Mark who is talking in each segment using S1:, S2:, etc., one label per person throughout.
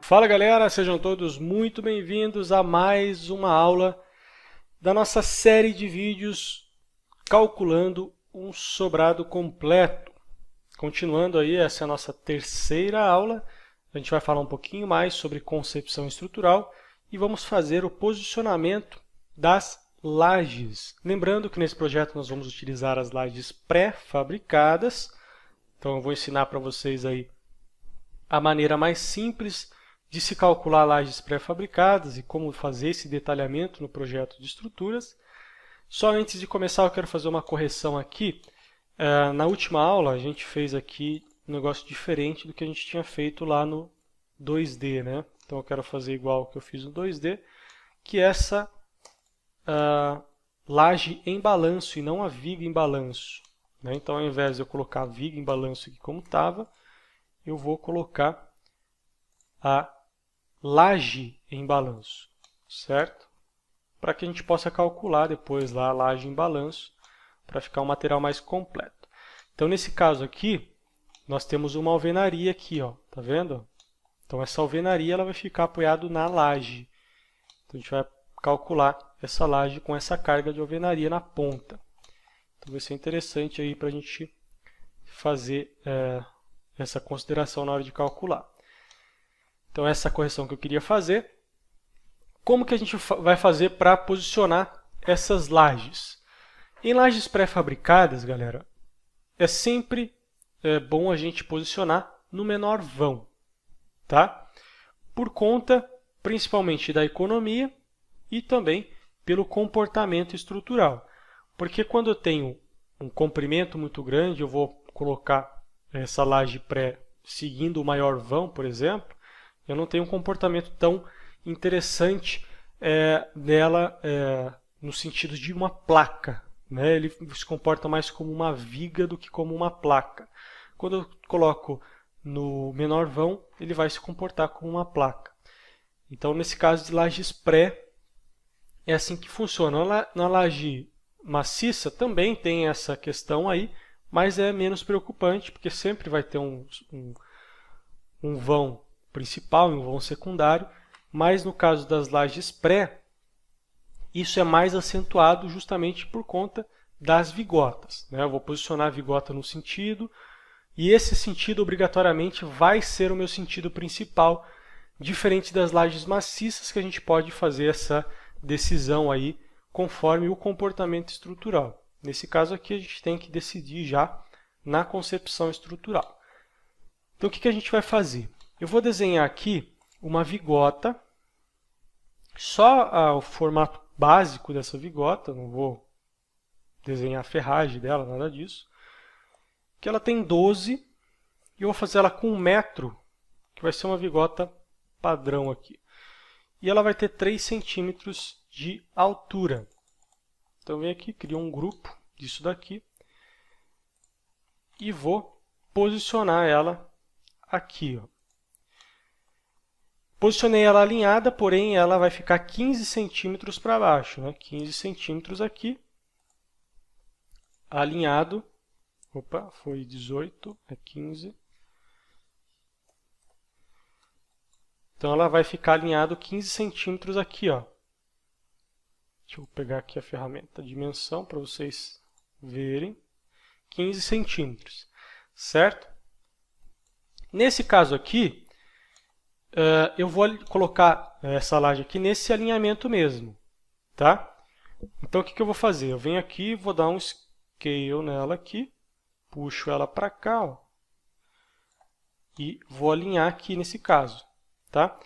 S1: Fala galera, sejam todos muito bem-vindos a mais uma aula da nossa série de vídeos calculando um sobrado completo. Continuando aí, essa é a nossa terceira aula, a gente vai falar um pouquinho mais sobre concepção estrutural e vamos fazer o posicionamento das lajes. Lembrando que nesse projeto nós vamos utilizar as lajes pré-fabricadas, então eu vou ensinar para vocês aí a maneira mais simples de se calcular lajes pré-fabricadas e como fazer esse detalhamento no projeto de estruturas. Só antes de começar eu quero fazer uma correção aqui. Na última aula a gente fez aqui um negócio diferente do que a gente tinha feito lá no 2D, né? Então eu quero fazer igual ao que eu fiz no 2D, que é essa laje em balanço e não a viga em balanço, né? Então ao invés de eu colocar a viga em balanço aqui como estava, eu vou colocar a laje em balanço, certo? Para que a gente possa calcular depois lá a laje em balanço, para ficar um material mais completo. Então nesse caso aqui, nós temos uma alvenaria aqui, ó, tá vendo? Então essa alvenaria ela vai ficar apoiada na laje. Então a gente vai calcular essa laje com essa carga de alvenaria na ponta. Então vai ser interessante aí para a gente fazer essa consideração na hora de calcular. Então essa é a correção que eu queria fazer. Como que a gente vai fazer para posicionar essas lajes? Em lajes pré-fabricadas, galera, é sempre bom a gente posicionar no menor vão, tá? Por conta, principalmente, da economia e também pelo comportamento estrutural. Porque quando eu tenho um comprimento muito grande, eu vou colocar essa laje pré seguindo o maior vão, por exemplo, eu não tenho um comportamento tão interessante nela no sentido de uma placa, né? Ele se comporta mais como uma viga do que como uma placa. Quando eu coloco no menor vão, ele vai se comportar como uma placa. Então, nesse caso de lajes pré, é assim que funciona. Na laje maciça também tem essa questão aí, mas é menos preocupante, porque sempre vai ter um vão principal e um vão secundário, mas no caso das lajes pré, isso é mais acentuado justamente por conta das vigotas, né? Eu vou posicionar a vigota no sentido, e esse sentido obrigatoriamente vai ser o meu sentido principal, diferente das lajes maciças, que a gente pode fazer essa decisão aí conforme o comportamento estrutural. Nesse caso aqui a gente tem que decidir já na concepção estrutural. Então o que a gente vai fazer? Eu vou desenhar aqui uma vigota, só o formato básico dessa vigota, não vou desenhar a ferragem dela, nada disso. Que ela tem 12 e eu vou fazer ela com 1 metro, que vai ser uma vigota padrão aqui. E ela vai ter 3 centímetros de altura. Então eu venho aqui, crio um grupo disso daqui e vou posicionar ela aqui, ó. Posicionei ela alinhada, porém ela vai ficar 15 centímetros para baixo, né? 15 centímetros aqui, alinhado. Opa, foi 18, é 15. Então ela vai ficar alinhado 15 centímetros aqui, ó. Deixa eu pegar aqui a ferramenta dimensão para vocês verem. 15 centímetros, certo? Nesse caso aqui, eu vou colocar essa laje aqui nesse alinhamento mesmo, tá? Então o que eu vou fazer? Eu venho aqui, vou dar um scale nela aqui, puxo ela para cá, ó, e vou alinhar aqui nesse caso, tá?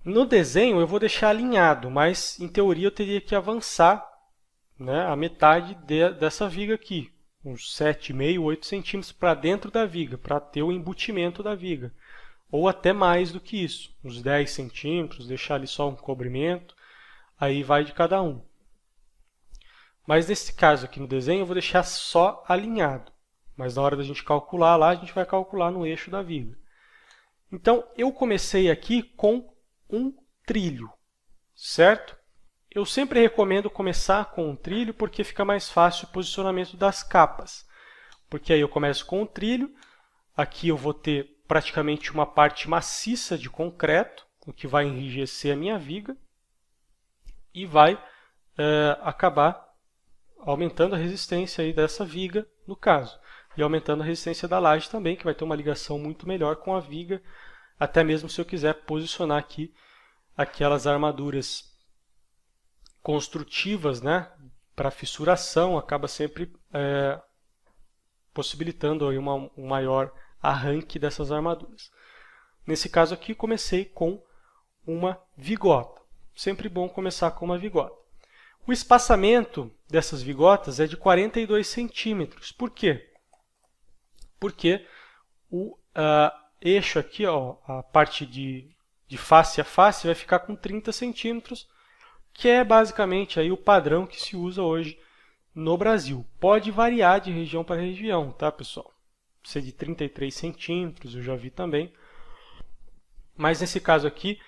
S1: No desenho eu vou deixar alinhado, mas em teoria eu teria que avançar, né, a metade dessa viga aqui, uns 7,5, 8 centímetros para dentro da viga, para ter o embutimento da viga. Ou até mais do que isso, uns 10 centímetros, deixar ali só um cobrimento, aí vai de cada um. Mas nesse caso aqui no desenho eu vou deixar só alinhado, mas na hora da gente calcular lá, a gente vai calcular no eixo da viga. Então eu comecei aqui com um trilho, certo? Eu sempre recomendo começar com um trilho porque fica mais fácil o posicionamento das capas. Porque aí eu começo com um trilho, aqui eu vou ter praticamente uma parte maciça de concreto, o que vai enrijecer a minha viga e vai acabar aumentando a resistência aí dessa viga, no caso, e aumentando a resistência da laje também, que vai ter uma ligação muito melhor com a viga, até mesmo se eu quiser posicionar aqui aquelas armaduras construtivas, né, para fissuração, acaba sempre possibilitando aí um maior arranque dessas armaduras. Nesse caso aqui, comecei com uma vigota. Sempre bom começar com uma vigota. O espaçamento dessas vigotas é de 42 centímetros. Por quê? Porque o eixo aqui, ó, a parte de face a face, vai ficar com 30 centímetros, que é basicamente aí o padrão que se usa hoje no Brasil. Pode variar de região para região, tá, pessoal? Ser de 33 centímetros, eu já vi também. Mas nesse caso aqui,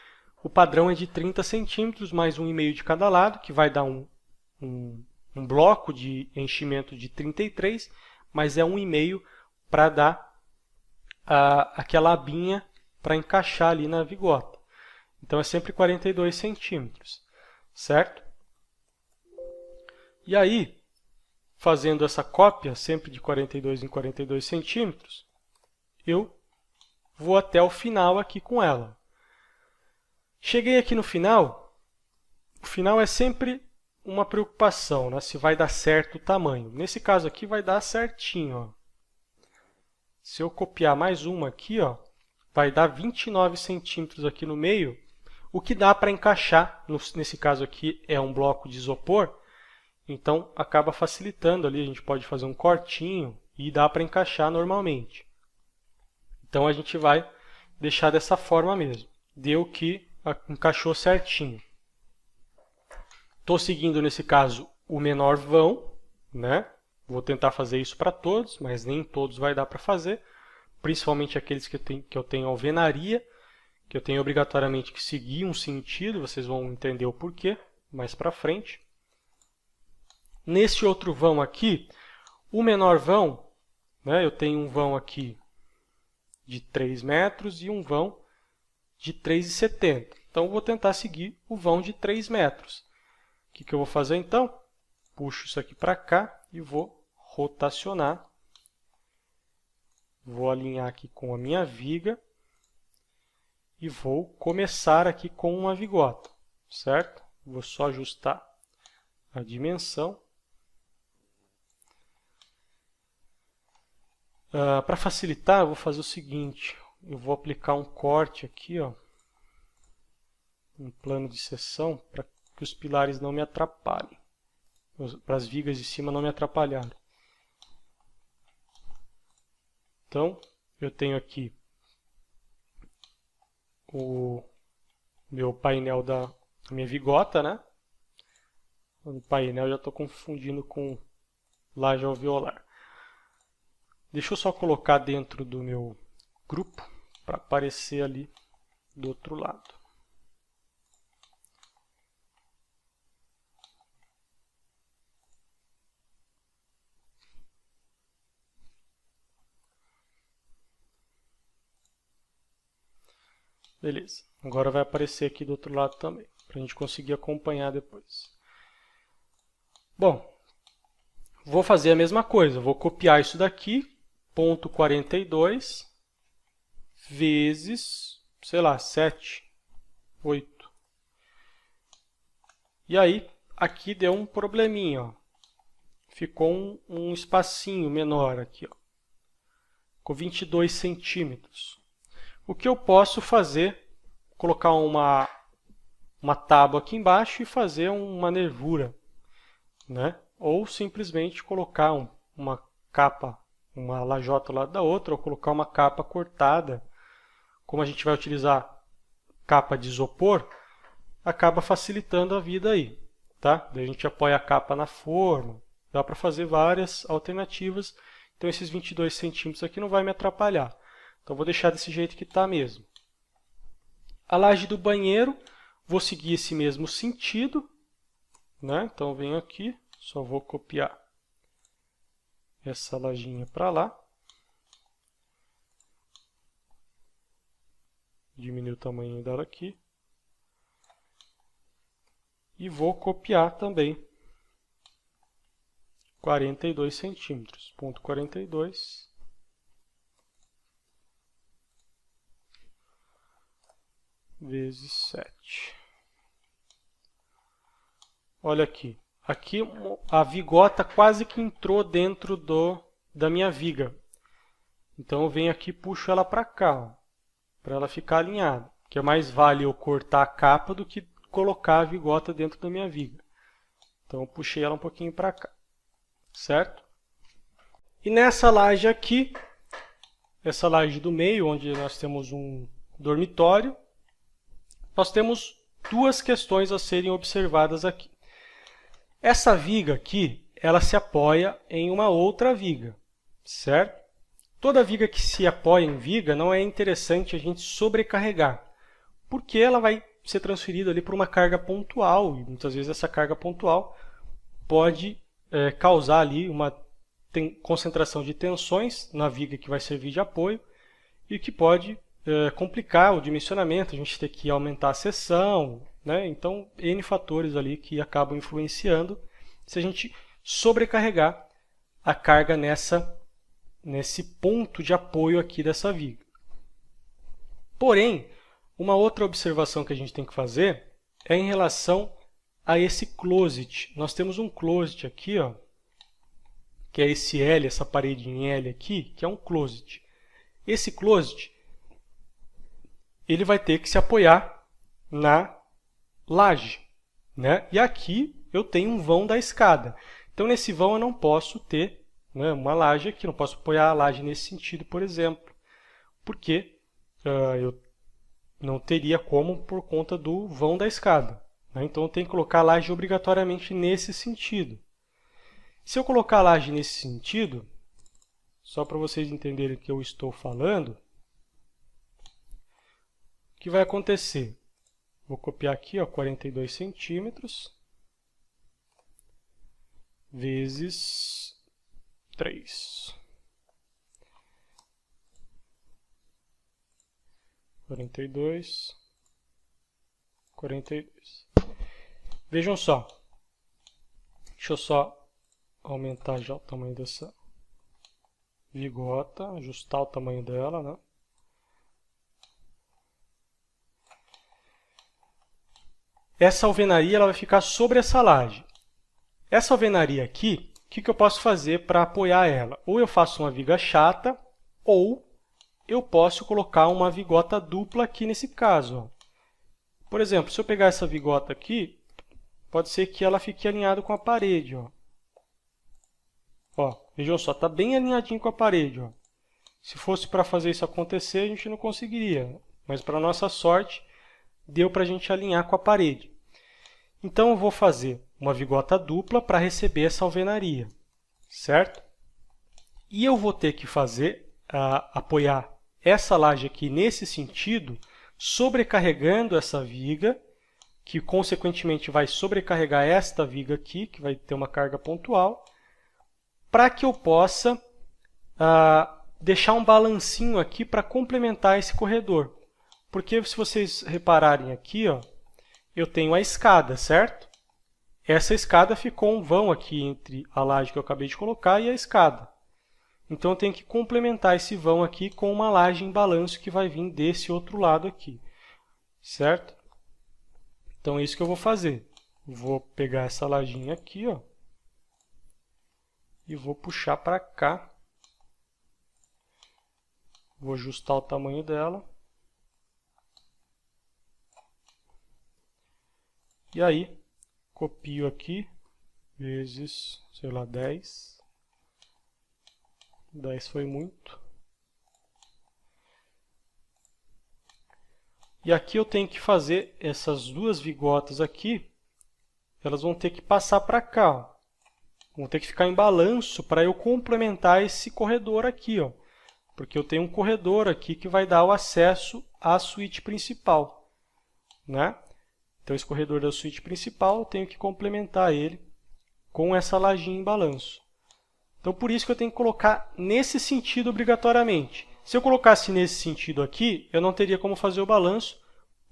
S1: o padrão é de 30 centímetros, mais 1,5 de cada lado, que vai dar um bloco de enchimento de 33, mas é 1,5 para dar aquela abinha para encaixar ali na vigota. Então é sempre 42 centímetros, certo? E aí, fazendo essa cópia, sempre de 42 em 42 centímetros, eu vou até o final aqui com ela. Cheguei aqui no final, o final é sempre uma preocupação, né? Se vai dar certo o tamanho. Nesse caso aqui vai dar certinho. Ó. Se eu copiar mais uma aqui, ó, vai dar 29 centímetros aqui no meio, o que dá para encaixar, nesse caso aqui é um bloco de isopor, então acaba facilitando ali, a gente pode fazer um cortinho e dá para encaixar normalmente. Então a gente vai deixar dessa forma mesmo. Deu que encaixou certinho. Estou seguindo nesse caso o menor vão, né? Vou tentar fazer isso para todos, mas nem todos vai dar para fazer, principalmente aqueles que eu tenho alvenaria, que eu tenho obrigatoriamente que seguir um sentido, vocês vão entender o porquê mais para frente. Nesse outro vão aqui, o menor vão, né? Eu tenho um vão aqui de 3 metros e um vão de 3,70. Então, eu vou tentar seguir o vão de 3 metros. O que eu vou fazer então? Puxo isso aqui para cá e vou rotacionar. Vou alinhar aqui com a minha viga e vou começar aqui com uma vigota, certo? Vou só ajustar a dimensão. Para facilitar, eu vou fazer o seguinte, eu vou aplicar um corte aqui, ó, um plano de seção, para que os pilares não me atrapalhem, para as vigas de cima não me atrapalharem. Então, eu tenho aqui o meu painel da minha vigota, né? O painel já estou confundindo com laje alveolar. Deixa eu só colocar dentro do meu grupo para aparecer ali do outro lado. Beleza, agora vai aparecer aqui do outro lado também, para a gente conseguir acompanhar depois. Bom, vou fazer a mesma coisa, vou copiar isso daqui, ponto 42 vezes, sei lá, 7, 8. E aí, aqui deu um probleminha, ó. Ficou um espacinho menor aqui, ó. Ficou 22 centímetros. O que eu posso fazer? Colocar uma tábua aqui embaixo e fazer uma nervura, né? Ou simplesmente colocar uma capa, uma lajota ao lado da outra, ou colocar uma capa cortada. Como a gente vai utilizar capa de isopor, acaba facilitando a vida aí, tá? Daí a gente apoia a capa na forma, dá para fazer várias alternativas. Então esses 22 centímetros aqui não vai me atrapalhar. Então vou deixar desse jeito que está mesmo. A laje do banheiro, vou seguir esse mesmo sentido, né? Então venho aqui, só vou copiar essa lajinha para lá. diminuir o tamanho dela aqui. E vou copiar também 42 centímetros. Ponto 42. Vezes 7. Olha aqui. Aqui a vigota quase que entrou dentro da minha viga. Então eu venho aqui e puxo ela para cá, para ela ficar alinhada. Que é mais vale eu cortar a capa do que colocar a vigota dentro da minha viga. Então eu puxei ela um pouquinho para cá, certo? E nessa laje aqui, essa laje do meio, onde nós temos um dormitório, nós temos duas questões a serem observadas aqui. Essa viga aqui, ela se apoia em uma outra viga, certo? Toda viga que se apoia em viga não é interessante a gente sobrecarregar, porque ela vai ser transferida ali por uma carga pontual, e muitas vezes essa carga pontual pode causar ali uma concentração de tensões na viga que vai servir de apoio e que pode complicar o dimensionamento, a gente ter que aumentar a seção, né? Então, N fatores ali que acabam influenciando se a gente sobrecarregar a carga nesse ponto de apoio aqui dessa viga. Porém, uma outra observação que a gente tem que fazer é em relação a esse closet. Nós temos um closet aqui, ó, que é esse L, essa parede em L aqui, que é um closet. Esse closet ele vai ter que se apoiar na laje, né? E aqui eu tenho um vão da escada. Então, nesse vão eu não posso ter, né, uma laje aqui, não posso apoiar a laje nesse sentido, por exemplo, porque eu não teria como por conta do vão da escada, né? Então, eu tenho que colocar a laje obrigatoriamente nesse sentido. Se eu colocar a laje nesse sentido, só para vocês entenderem o que eu estou falando, o que vai acontecer? Vou copiar aqui, ó, 42 centímetros vezes 3. 42. Vejam só. Deixa eu só aumentar já o tamanho dessa vigota, ajustar o tamanho dela, né? Essa alvenaria ela vai ficar sobre essa laje. Essa alvenaria aqui, o que eu posso fazer para apoiar ela? Ou eu faço uma viga chata, ou eu posso colocar uma vigota dupla aqui nesse caso, ó. Por exemplo, se eu pegar essa vigota aqui, pode ser que ela fique alinhada com a parede, ó. Ó, vejam só, está bem alinhadinho com a parede, ó. Se fosse para fazer isso acontecer, a gente não conseguiria, mas para nossa sorte, deu para a gente alinhar com a parede. Então, eu vou fazer uma vigota dupla para receber essa alvenaria, certo? E eu vou ter que apoiar essa laje aqui nesse sentido, sobrecarregando essa viga, que consequentemente vai sobrecarregar esta viga aqui, que vai ter uma carga pontual, para que eu possa deixar um balancinho aqui para complementar esse corredor. Porque se vocês repararem aqui, ó, eu tenho a escada, certo? Essa escada ficou um vão aqui entre a laje que eu acabei de colocar e a escada. Então, eu tenho que complementar esse vão aqui com uma laje em balanço que vai vir desse outro lado aqui, certo? Então, é isso que eu vou fazer. Vou pegar essa lajinha aqui, ó, e vou puxar para cá. Vou ajustar o tamanho dela. E aí, copio aqui, vezes, sei lá, 10. 10 foi muito. E aqui eu tenho que fazer essas duas vigotas aqui, elas vão ter que passar para cá, ó. Vão ter que ficar em balanço para eu complementar esse corredor aqui, ó. Porque eu tenho um corredor aqui que vai dar o acesso à suíte principal, né? Então, esse corredor da suíte principal, eu tenho que complementar ele com essa lajinha em balanço. Então, por isso que eu tenho que colocar nesse sentido obrigatoriamente. Se eu colocasse nesse sentido aqui, eu não teria como fazer o balanço,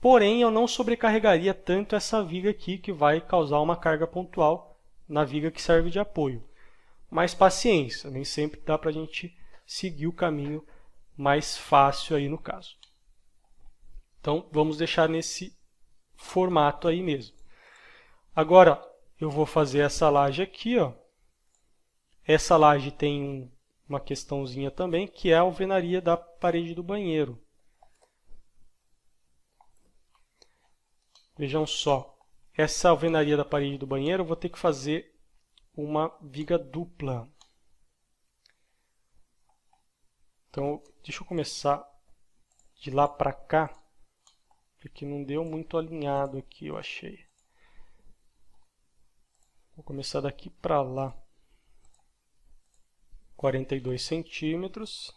S1: porém eu não sobrecarregaria tanto essa viga aqui, que vai causar uma carga pontual na viga que serve de apoio. Mas paciência, nem sempre dá para a gente seguir o caminho mais fácil aí no caso. Então, vamos deixar nesse formato aí mesmo. Agora, eu vou fazer essa laje aqui, ó. Essa laje tem uma questãozinha também, que é a alvenaria da parede do banheiro. Vejam só, essa alvenaria da parede do banheiro eu vou ter que fazer uma viga dupla. Então, deixa eu começar de lá para cá, porque não deu muito alinhado aqui, eu achei. Vou começar daqui para lá. 42 centímetros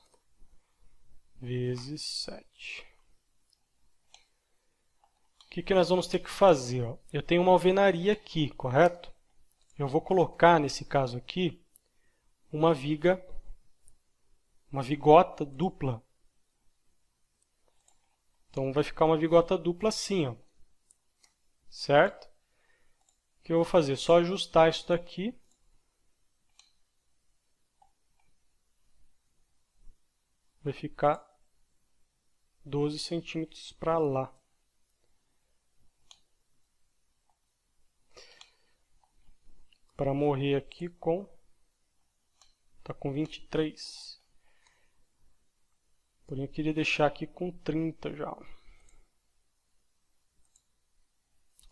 S1: vezes 7. O que nós vamos ter que fazer? Ó? Eu tenho uma alvenaria aqui, correto? Eu vou colocar, nesse caso aqui, uma vigota dupla. Então, vai ficar uma vigota dupla assim, ó. Certo? O que eu vou fazer? Só ajustar isso daqui. Vai ficar 12 centímetros para lá. Para morrer aqui tá com 23. Porém, eu queria deixar aqui com 30 já. Vou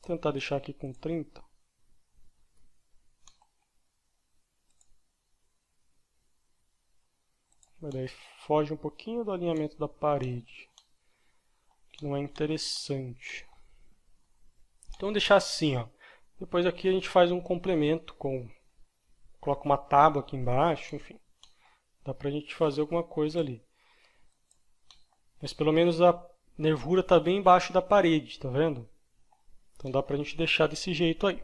S1: tentar deixar aqui com 30. Mas daí foge um pouquinho do alinhamento da parede, que não é interessante. Então, vou deixar assim, ó. Depois aqui a gente faz um complemento coloca uma tábua aqui embaixo, enfim. Dá pra gente fazer alguma coisa ali. Mas pelo menos a nervura está bem embaixo da parede, tá vendo? Então dá pra gente deixar desse jeito aí.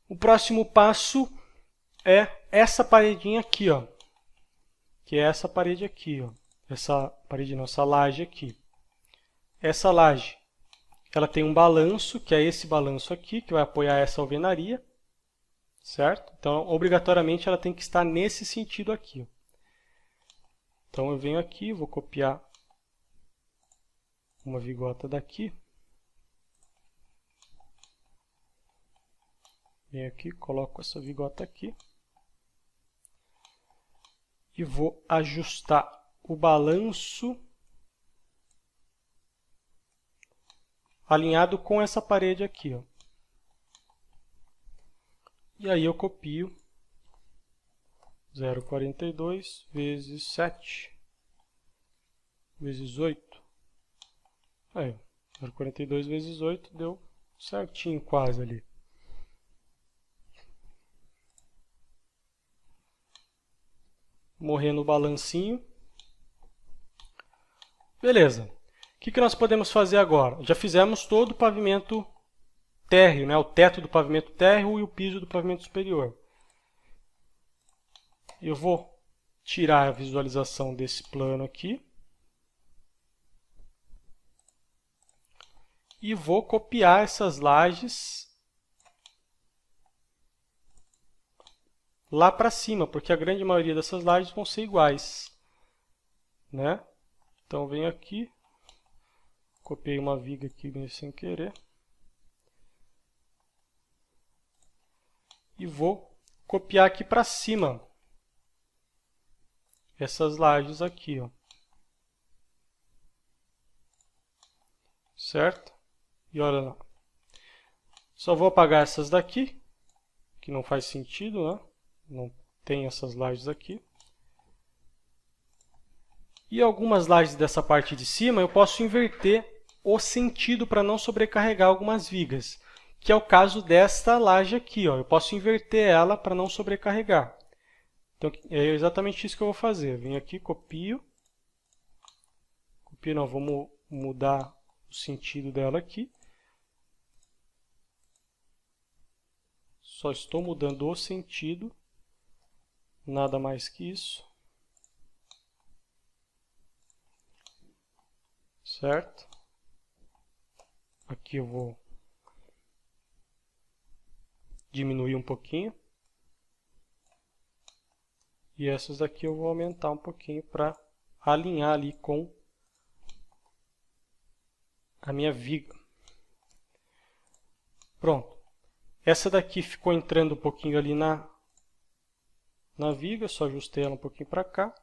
S1: O próximo passo é essa paredinha aqui, ó. Que é essa parede aqui, ó. Essa parede não, essa laje aqui. Essa laje, ela tem um balanço, que é esse balanço aqui, que vai apoiar essa alvenaria, certo? Então, obrigatoriamente, ela tem que estar nesse sentido aqui, ó. Então, eu venho aqui, vou copiar uma vigota daqui. Venho aqui, coloco essa vigota aqui. E vou ajustar o balanço alinhado com essa parede aqui, ó. E aí eu copio 0,42 vezes 7 vezes 8. Aí, 0,42 vezes 8 deu certinho quase ali. Morrer no balancinho. Beleza. O que nós podemos fazer agora? Já fizemos todo o pavimento térreo, né? O teto do pavimento térreo e o piso do pavimento superior. Eu vou tirar a visualização desse plano aqui. E vou copiar essas lajes lá para cima, porque a grande maioria dessas lajes vão ser iguais, né? Então, venho aqui, copiei uma viga aqui meio sem querer, e vou copiar aqui para cima essas lajes aqui, ó. Certo? E olha lá. Só vou apagar essas daqui, que não faz sentido, né? Não tem essas lajes aqui. E algumas lajes dessa parte de cima eu posso inverter o sentido para não sobrecarregar algumas vigas, que é o caso desta laje aqui, ó. Eu posso inverter ela para não sobrecarregar. Então é exatamente isso que eu vou fazer. Venho aqui, copio. Copio não, vou mudar o sentido dela aqui. Só estou mudando o sentido. Nada mais que isso. certo? Aqui eu vou diminuir um pouquinho. E essas daqui eu vou aumentar um pouquinho para alinhar ali com a minha viga. Pronto. Essa daqui ficou entrando um pouquinho ali na viga, só ajustei ela um pouquinho para cá.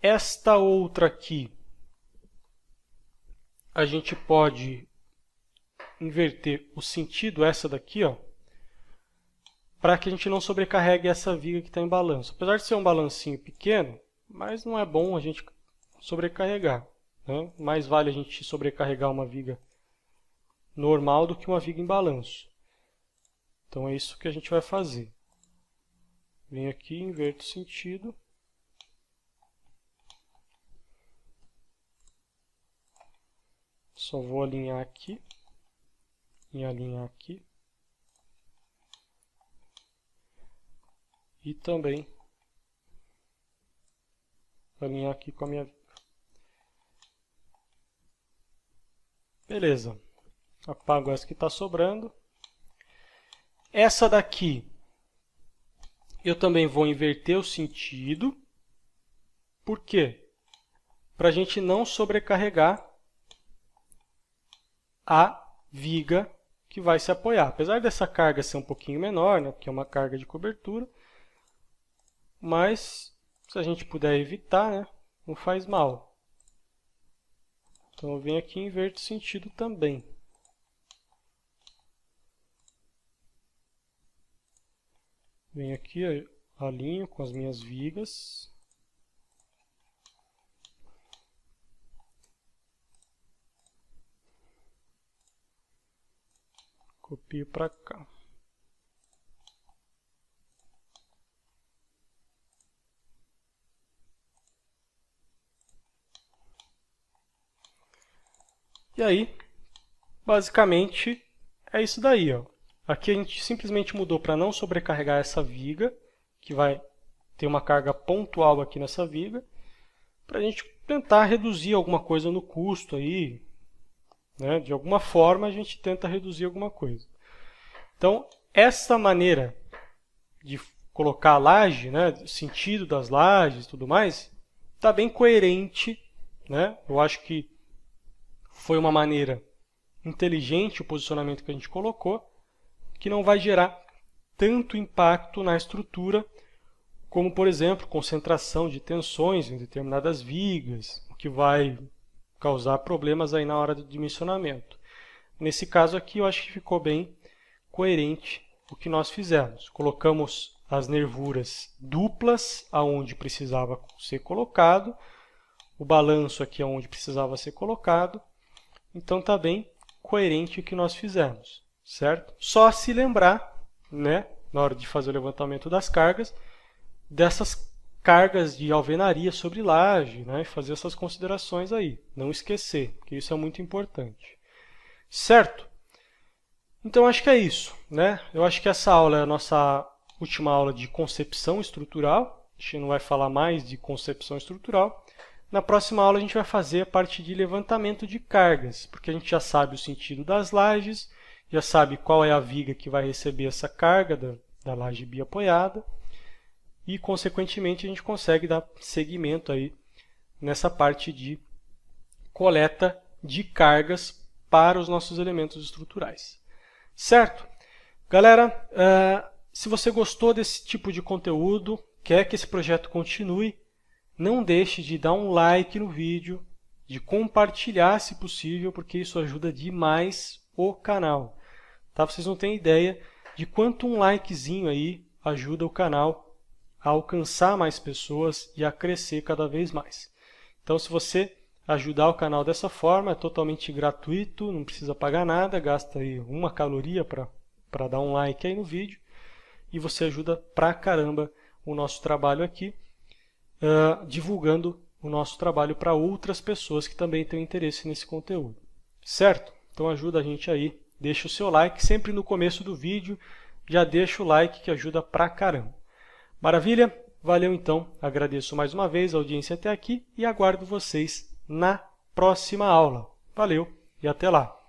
S1: Esta outra aqui, a gente pode inverter o sentido, essa daqui, ó, para que a gente não sobrecarregue essa viga que está em balanço. Apesar de ser um balancinho pequeno, mas não é bom a gente sobrecarregar, né? Mais vale a gente sobrecarregar uma viga normal do que uma viga em balanço. Então é isso que a gente vai fazer. Venho aqui, inverto o sentido. Só vou alinhar aqui e alinhar aqui. E também alinhar aqui com a minha viga. Beleza. Apago essa que está sobrando. Essa daqui eu também vou inverter o sentido. Por quê? Para a gente não sobrecarregar a viga que vai se apoiar. Apesar dessa carga ser um pouquinho menor, né, porque é uma carga de cobertura, mas se a gente puder evitar, né, não faz mal. Então eu venho aqui e inverto o sentido também. Venho aqui, alinho com as minhas vigas. Copio para cá. E aí, basicamente, é isso daí, ó. Aqui a gente simplesmente mudou para não sobrecarregar essa viga, que vai ter uma carga pontual aqui nessa viga, para a gente tentar reduzir alguma coisa no custo aí, né? De alguma forma a gente tenta reduzir alguma coisa. Então, essa maneira de colocar a laje, né, o sentido das lajes e tudo mais, está bem coerente, né? Eu acho que foi uma maneira inteligente o posicionamento que a gente colocou, que não vai gerar tanto impacto na estrutura, como, por exemplo, concentração de tensões em determinadas vigas, o que vai causar problemas aí na hora do dimensionamento. Nesse caso aqui, eu acho que ficou bem coerente o que nós fizemos. Colocamos as nervuras duplas aonde precisava ser colocado, o balanço aqui aonde precisava ser colocado. Então está bem coerente o que nós fizemos, certo? Só se lembrar, né, na hora de fazer o levantamento das cargas, dessas cargas de alvenaria sobre laje, né, e fazer essas considerações aí. Não esquecer, porque isso é muito importante. Certo? Então acho que é isso, né? Eu acho que essa aula é a nossa última aula de concepção estrutural. A gente não vai falar mais de concepção estrutural. Na próxima aula a gente vai fazer a parte de levantamento de cargas, porque a gente já sabe o sentido das lajes, já sabe qual é a viga que vai receber essa carga da laje biapoiada e, consequentemente, a gente consegue dar seguimento aí nessa parte de coleta de cargas para os nossos elementos estruturais. Certo? Galera, se você gostou desse tipo de conteúdo, quer que esse projeto continue, não deixe de dar um like no vídeo, de compartilhar se possível, porque isso ajuda demais o canal. Tá? Vocês não têm ideia de quanto um likezinho aí ajuda o canal a alcançar mais pessoas e a crescer cada vez mais. Então, se você ajudar o canal dessa forma, é totalmente gratuito, não precisa pagar nada, gasta aí 1 caloria para dar um like aí no vídeo, e você ajuda pra caramba o nosso trabalho aqui, divulgando o nosso trabalho para outras pessoas que também têm interesse nesse conteúdo. Certo? Então ajuda a gente aí, deixa o seu like, sempre no começo do vídeo, já deixa o like que ajuda pra caramba. Maravilha? Valeu então, agradeço mais uma vez a audiência até aqui e aguardo vocês na próxima aula. Valeu e até lá!